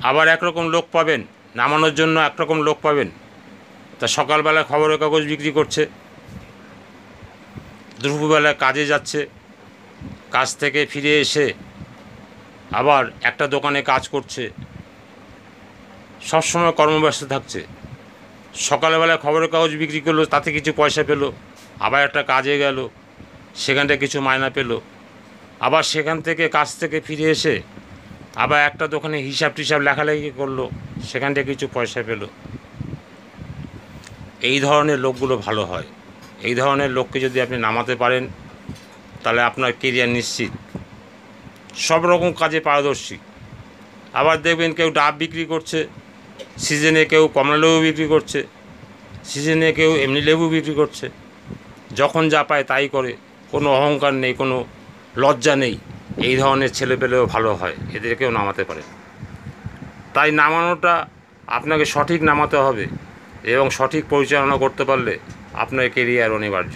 আবার একরকম লোক পাবেন, নামানোর জন্য একরকম লোক পাবেন, তা সকালবেলায় খবরের কাগজ বিক্রি করছে, দুপুরবেলায় কাজে যাচ্ছে, কাজ থেকে ফিরে এসে আবার একটা দোকানে কাজ করছে, সবসময় কর্মব্যস্ত থাকছে। সকালবেলায় খবরের কাগজ বিক্রি করলো, তাতে কিছু পয়সা পেলো, আবার একটা কাজে গেল, সেখান থেকে কিছু মাইনা পেলো, আবার সেখান থেকে কাজ থেকে ফিরে এসে আবার একটা দোকানে হিসাব টিসাব লেখালেখি করলো, সেখান থেকে কিছু পয়সা পেলো। এই ধরনের লোকগুলো ভালো হয়। এই ধরনের লোককে যদি আপনি নামাতে পারেন তাহলে আপনার কেরিয়ার নিশ্চিত। সব রকম কাজে পারদর্শী। আবার দেখবেন কেউ ডাব বিক্রি করছে সিজনে, কেউ কমলালেবু বিক্রি করছে সিজনে, কেউ এমনি লেবু বিক্রি করছে, যখন যা পায় তাই করে, কোনো অহংকার নেই, কোনো লজ্জা নেই। এই ধরনের ছেলেপেলেও ভালো হয়, এদেরকেও নামাতে পারে। তাই নামানোটা আপনাকে সঠিক নামাতে হবে এবং সঠিক পরিচালনা করতে পারলে আপনার কেরিয়ার অনিবার্য।